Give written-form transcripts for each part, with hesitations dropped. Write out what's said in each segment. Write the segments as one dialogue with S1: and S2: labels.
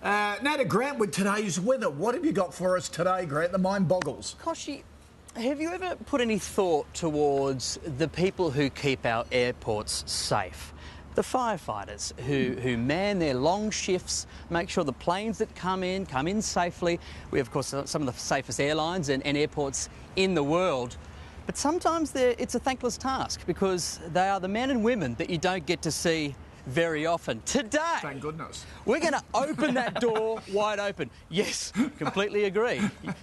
S1: Now to Grant with today's weather. What have you got for us today, Grant? The mind boggles.
S2: Koshi, have you ever put any thought towards the people who keep our airports safe? The firefighters who man their long shifts, make sure the planes that come in safely. We have, of course, some of the safest airlines and airports in the world. But sometimes it's a thankless task because they are the men and women that you don't get to see very often. Today,
S1: thank goodness,
S2: we're going to open that door wide open. Yes, completely agree.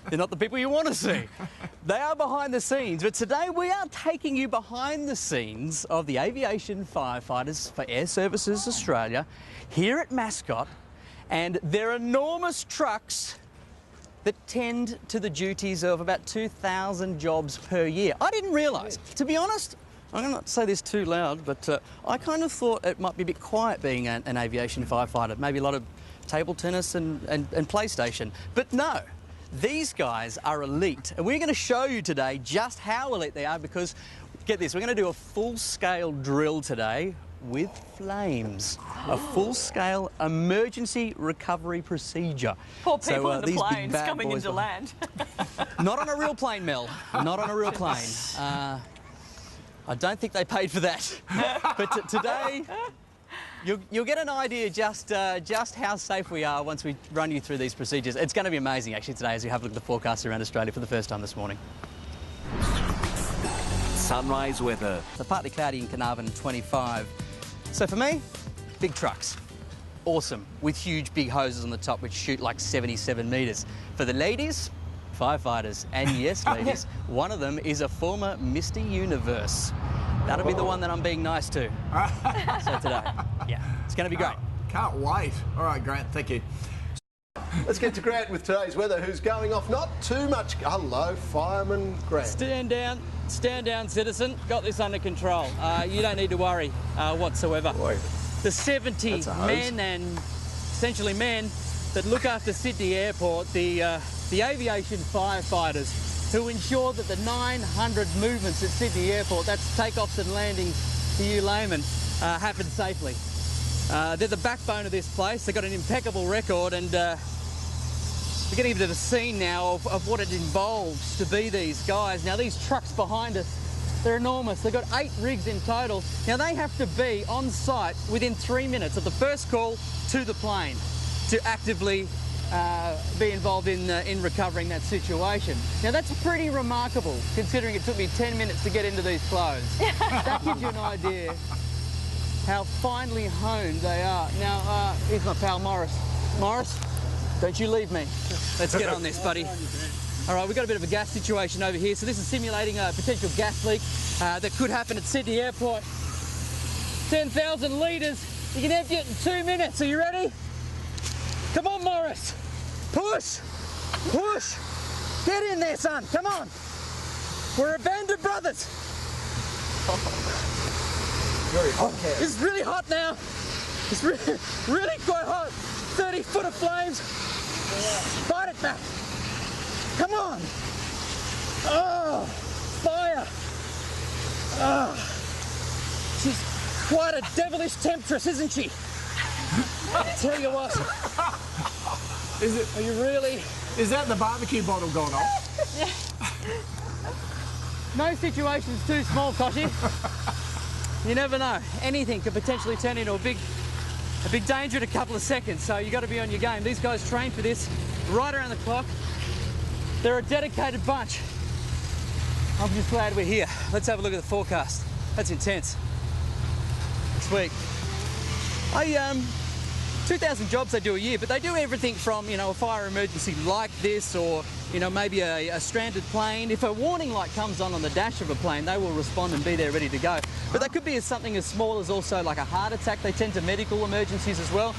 S2: They're not the people you want to see. They are behind the scenes. But today we are taking you behind the scenes of the aviation firefighters for Airservices Australia here at Mascot and their enormous trucks that tend to the duties of about 2,000 jobs per year. I didn't realise, to be honest, I'm going to not say this too loud, but I kind of thought it might be a bit quiet being an aviation firefighter, maybe a lot of table tennis and PlayStation. But no, these guys are elite. And we're going to show you today just how elite they are because, get this, we're going to do a full-scale drill today with flames. A full-scale emergency recovery procedure.
S3: Poor people in the planes coming into land.
S2: Not on a real plane, Mel. Not on a real plane. I don't think they paid for that. But today, you'll get an idea just how safe we are once we run you through these procedures. It's going to be amazing, actually, today as we have a look at the forecast around Australia for the first time this morning.
S4: Sunrise weather.
S2: So partly cloudy in Carnarvon, 25. So for me, big trucks. Awesome, with huge big hoses on the top which shoot like 77 metres. For the ladies, firefighters. And yes, ladies, one of them is a former Mr. Universe. That'll be the one that I'm being nice to. So today, yeah, it's going to be great.
S1: Can't wait. All right, Grant, thank you.
S5: Let's get to Grant with today's weather, who's going off not too much. Hello, Fireman Grant.
S2: Stand down, citizen. Got this under control. You don't need to worry whatsoever.
S5: Boy,
S2: the 70 men and essentially men that look after Sydney Airport, the aviation firefighters who ensure that the 900 movements at Sydney Airport, that's takeoffs and landings to you laymen, happen safely. They're the backbone of this place. They've got an impeccable record and we're getting into the scene now of what it involves to be these guys. Now these trucks behind us, they're enormous. They've got 8 rigs in total. Now they have to be on site within 3 minutes of the first call to the plane to actively be involved in recovering that situation. Now that's pretty remarkable considering it took me 10 minutes to get into these clothes. That gives you an idea how finely honed they are. Now here's my pal Morris. Morris, don't you leave me. Let's get on this, buddy. All right, we've got a bit of a gas situation over here. So this is simulating a potential gas leak that could happen at Sydney Airport. 10,000 litres. You can empty it in 2 minutes. Are you ready? Come on, Morris. Push. Push. Get in there, son. Come on. We're a band of brothers.
S5: very hot here.
S2: It's really hot now. It's really quite hot. 30 foot of flames. Fight it back. Come on. Oh, fire. Oh, she's quite a devilish temptress, isn't she? I tell you what.
S1: Is it?
S2: Are you really?
S1: Is that the barbecue bottle gone off?
S2: No situation's too small, Koshi. You never know. Anything could potentially turn into a big danger in a couple of seconds, so you got to be on your game. These guys train for this right around the clock. They're a dedicated bunch. I'm just glad we're here. Let's have a look at the forecast. That's intense. Sweet. 2,000 jobs they do a year, but they do everything from, you know, a fire emergency like this, or, you know, maybe a stranded plane. If a warning light comes on the dash of a plane, they will respond and be there ready to go. But that could be something as small as also like a heart attack. They tend to medical emergencies as well.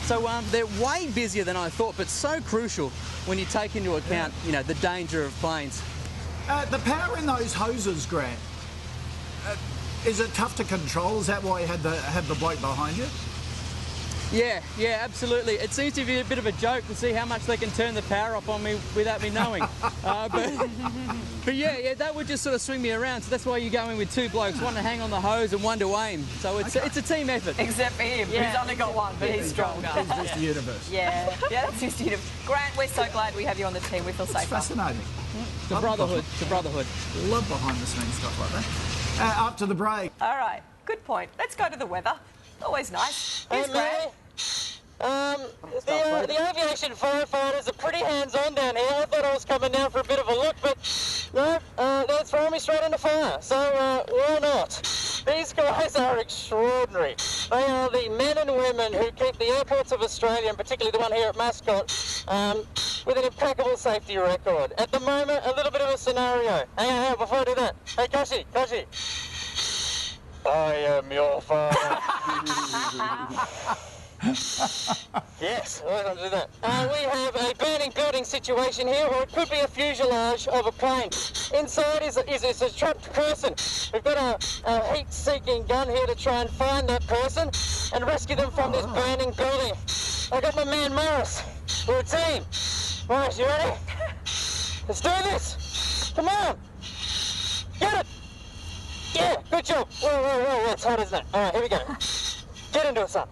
S2: So they're way busier than I thought, but so crucial when you take into account, you know, the danger of planes.
S1: The power in those hoses, Grant, is it tough to control? Is that why you had the bloke behind you?
S2: Yeah, absolutely. It seems to be a bit of a joke to see how much they can turn the power off on me without me knowing. But yeah, that would just sort of swing me around. So that's why you go in with two blokes, one to hang on the hose and one to aim. So it's a team effort.
S3: Except for him, who's only got one, but he's stronger.
S1: He's Mr. Universe.
S3: Yeah, that's Mr. Universe. Grant, we're so glad we have you on the team. We feel safer.
S1: Fascinating.
S2: It's a brotherhood. It's a brotherhood.
S1: Love behind-the-scenes stuff like that. Up to the break.
S3: All right, good point. Let's go to the weather. Always nice. Here's Grant.
S6: The aviation firefighters are pretty hands-on down here. I thought I was coming down for a bit of a look, but no, they're throwing me straight into fire. So why not? These guys are extraordinary. They are the men and women who keep the airports of Australia, and particularly the one here at Mascot, with an impeccable safety record. At the moment, a little bit of a scenario. Hang on, before I do that. Hey, Kashi. I am your father. Yes, we're going to do that. We have a burning building situation here, or it could be a fuselage of a plane. Inside is a trapped person. We've got a heat-seeking gun here to try and find that person and rescue them from this burning building. I got my man Morris. We're a team. Morris, you ready? Let's do this. Come on. Get it. Yeah, good job. Whoa, it's hot, isn't it? All right, here we go. Get into it, son.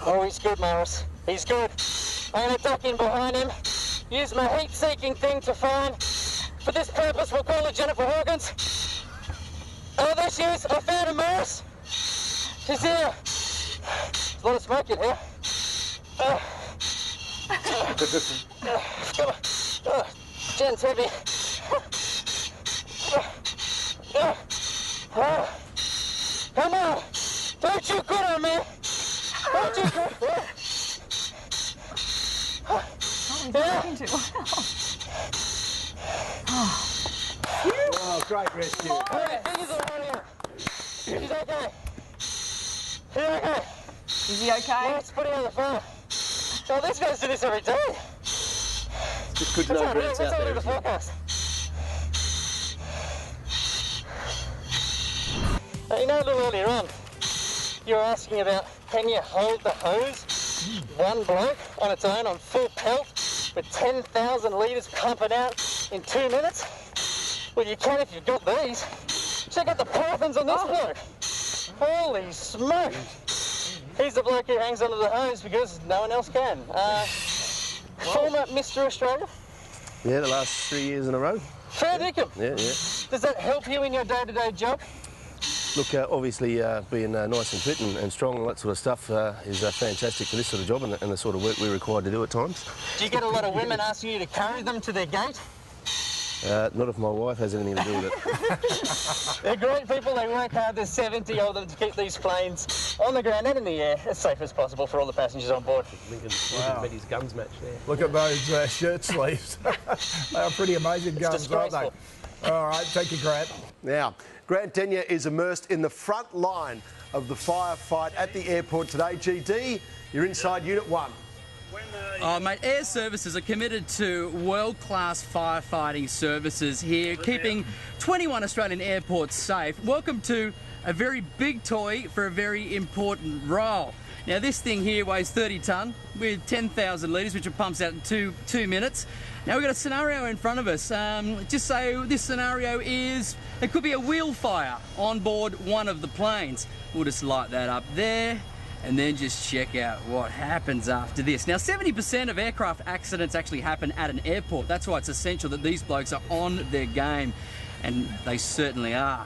S6: Oh, he's good, Morris. He's good. I'm going to duck in behind him, use my heat-seeking thing to find. For this purpose, we'll call her Jennifer Hawkins. Oh, there she is. I found her, Morris. She's here. There's a lot of smoke in here. Come on. Jen's heavy. Come on. Don't you quit on me. Don't you quit.
S1: Oh, great rescue.
S6: All right, fingers are on here. She's okay. She's okay.
S3: Is he okay?
S6: Let's put him on the phone. Oh, these guys do this every day.
S5: It's good to know Grant's out there.
S6: The forecast. You know, a little earlier on, you were asking about, can you hold the hose, one bloke on its own on full pelt with 10,000 litres pumping out in 2 minutes? Well, you can if you've got these. Check out the pythons on this bloke. Holy smoke. He's the bloke who hangs onto the hose because no one else can. Former Mr. Australia.
S5: Yeah, the last 3 years in a row.
S6: Fair dinkum.
S5: Yeah.
S6: Does that help you in your day-to-day job?
S5: Look, obviously being nice and fit and strong and all that sort of stuff is fantastic for this sort of job and the sort of work we're required to do at times.
S6: Do you get a lot of women asking you to carry them to their gate?
S5: Not if my wife has anything to do with it.
S6: They're great people, they work hard, there's 70 of them to keep these planes on the ground and in the air as safe as possible for all the passengers on board.
S5: Lincoln met his guns match there.
S1: Look at those shirt sleeves. They are pretty amazing guns, aren't they? All right, thank you, Grant.
S5: Now, Grant Denyer is immersed in the front line of the firefight at the airport today. GD, you're inside Unit 1.
S2: Oh, mate, Airservices are committed to world-class firefighting services here, keeping 21 Australian airports safe. Welcome to a very big toy for a very important role. Now, this thing here weighs 30 tonne with 10,000 litres, which it pumps out in two minutes. Now, we've got a scenario in front of us. Just say this scenario is, it could be a wheel fire on board one of the planes. We'll just light that up there and then just check out what happens after this. Now, 70% of aircraft accidents actually happen at an airport. That's why it's essential that these blokes are on their game, and they certainly are.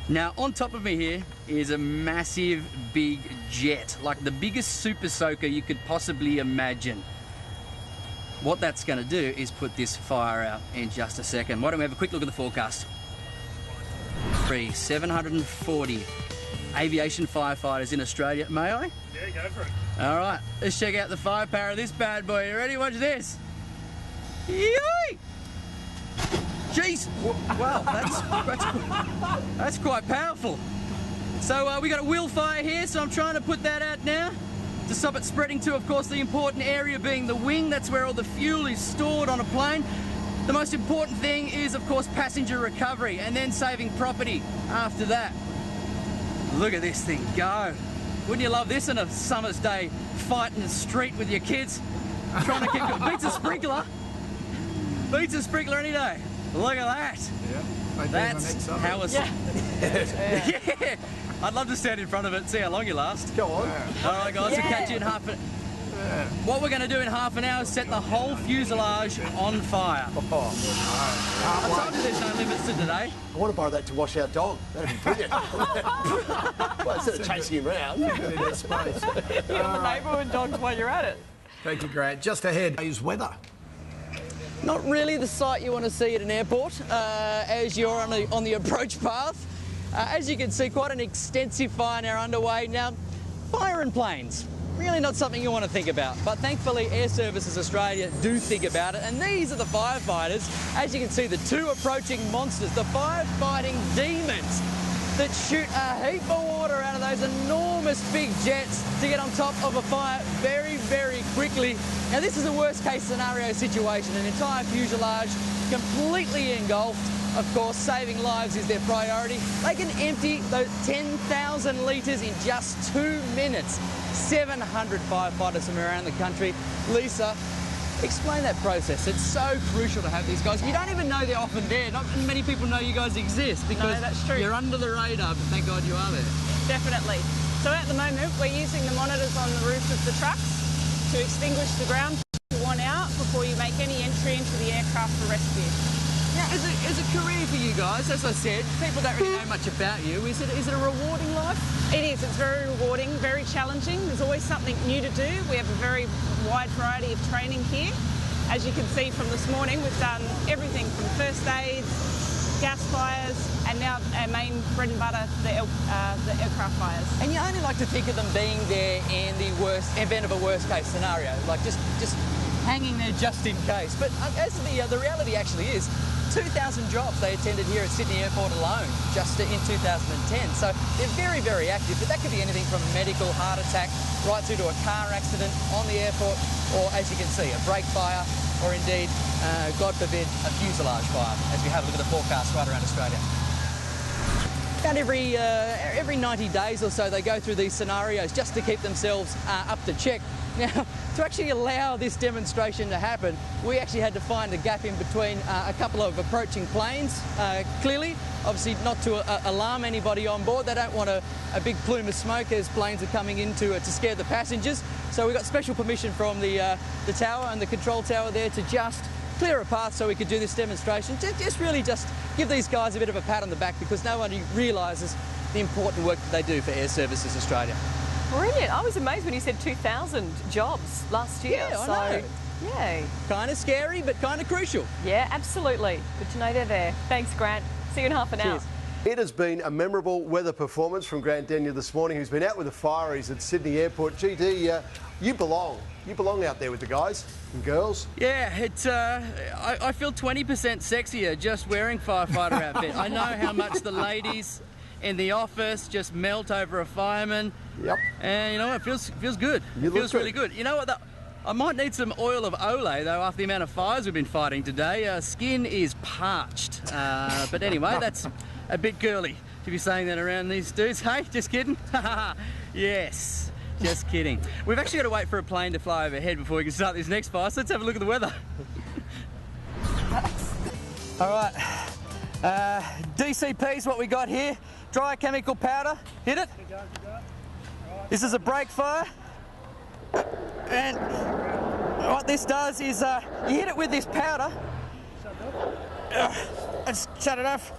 S2: Now, on top of me here is a massive big jet, like the biggest super soaker you could possibly imagine. What that's going to do is put this fire out in just a second. Why don't we have a quick look at the forecast? 740 aviation firefighters in Australia. May I?
S7: Yeah, go for it.
S2: All right, let's check out the firepower of this bad boy. You ready? Watch this. Yay! Jeez, wow, that's quite powerful. So we got a wheel fire here, so I'm trying to put that out now to stop it spreading to, of course, the important area being the wing. That's where all the fuel is stored on a plane. The most important thing is, of course, passenger recovery and then saving property after that. Look at this thing go. Wouldn't you love this on a summer's day, fighting the street with your kids, trying to keep it? Beats a sprinkler. Beats a sprinkler any day. Look at that.
S1: Yeah. Maybe
S2: That's how it's... Yeah. I'd love to stand in front of it and see how long you last.
S1: Go on.
S2: All right, guys, we'll catch you in half an... What we're going to do in half an hour is set the whole fuselage on fire. I told you there's no limits to today.
S5: I want to borrow that to wash our dog. That'd be brilliant. Well, instead of chasing him around.
S1: In space.
S3: You're the neighbourhood dogs while you're at it.
S1: Thank you, Grant. Just ahead is weather.
S2: Not really the sight you want to see at an airport as you're on the approach path. As you can see, quite an extensive fire now underway. Now, fire in planes, really not something you want to think about. But thankfully, Airservices Australia do think about it. And these are the firefighters. As you can see, the two approaching monsters, the firefighting demons that shoot a heap of water out of those enormous big jets to get on top of a fire very, very quickly. Now, this is a worst case scenario situation, an entire fuselage completely engulfed. Of course, saving lives is their priority. They can empty those 10,000 litres in just 2 minutes. 700 firefighters from around the country. Lisa, explain that process. It's so crucial to have these guys. You don't even know they're often there. Not many people know you guys exist because
S3: that's true.
S2: You're under the radar, but thank God you are there.
S7: Definitely. So at the moment, we're using the monitors on the roof of the trucks to extinguish the ground one out before you make any entry into the aircraft for rescue.
S2: Now, as a career for you guys, as I said, people don't really know much about you. Is it a rewarding life?
S7: It is. It's very rewarding, very challenging. There's always something new to do. We have a very wide variety of training here. As you can see from this morning, we've done everything from first aid, gas fires, and now our main bread and butter, the aircraft fires.
S2: And you only like to think of them being there in the event of a worst case scenario, like just hanging there just in case. But as the reality actually is, 2,000 jobs they attended here at Sydney Airport alone just in 2010. So they're very, very active, but that could be anything from a medical heart attack right through to a car accident on the airport, or as you can see, a brake fire, or indeed, God forbid, a fuselage fire, as we have a look at the forecast right around Australia. About every 90 days or so, they go through these scenarios just to keep themselves up to check. Now, to actually allow this demonstration to happen, we actually had to find a gap in between a couple of approaching planes, clearly. Obviously, not to alarm anybody on board. They don't want a big plume of smoke as planes are coming in to scare the passengers. So we got special permission from the tower and the control tower there to just clear a path so we could do this demonstration. Just really give these guys a bit of a pat on the back because nobody realises the important work that they do for Airservices Australia.
S3: Brilliant. I was amazed when you said 2,000 jobs last year.
S2: Yeah, I know.
S3: Yay.
S2: Kind of scary, but kind of crucial.
S3: Yeah, absolutely. Good to know they're there. Thanks, Grant. See you in half an hour.
S8: It has been a memorable weather performance from Grant Denyer this morning, who's been out with the fireys at Sydney Airport. GD, you belong. You belong out there with the guys and girls.
S2: Yeah, I feel 20% sexier just wearing firefighter outfit. I know how much the ladies in the office just melt over a fireman.
S8: Yep.
S2: And you know, it feels good. It feels really good. You know what? I might need some oil of Olay, though, after the amount of fires we've been fighting today. Skin is parched. But anyway, that's a bit girly to be saying that around these dudes. Hey, just kidding? Yes, just kidding. We've actually got to wait for a plane to fly overhead before we can start this next fire, so let's have a look at the weather. All right, DCP is what we got here. Dry chemical powder, hit it. This is a brake fire. And what this does is you hit it with this powder and shut it off.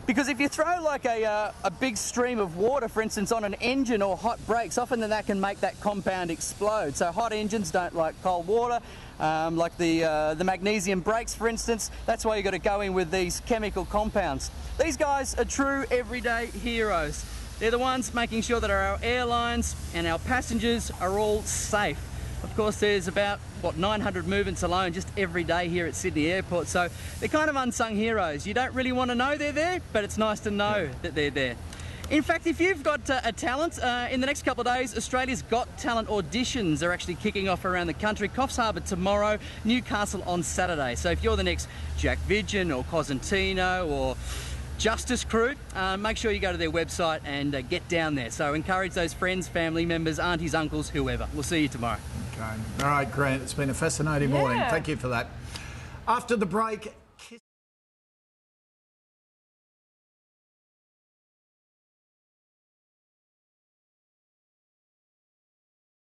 S2: Because if you throw like a big stream of water, for instance, on an engine or hot brakes, often then that can make that compound explode. So hot engines don't like cold water, like the magnesium brakes, for instance. That's why you've got to go in with these chemical compounds. These guys are true everyday heroes. They're the ones making sure that our airlines and our passengers are all safe. Of course, there's about, 900 movements alone just every day here at Sydney Airport. So they're kind of unsung heroes. You don't really want to know they're there, but it's nice to know that they're there. In fact, if you've got a talent, in the next couple of days, Australia's Got Talent auditions are actually kicking off around the country. Coffs Harbour tomorrow, Newcastle on Saturday. So if you're the next Jack Vidgen or Cosentino or Justice Crew. Make sure you go to their website and get down there. So encourage those friends, family members, aunties, uncles, whoever. We'll see you tomorrow.
S1: Okay. All right, Grant, it's been a fascinating morning. Thank you for that. After the break,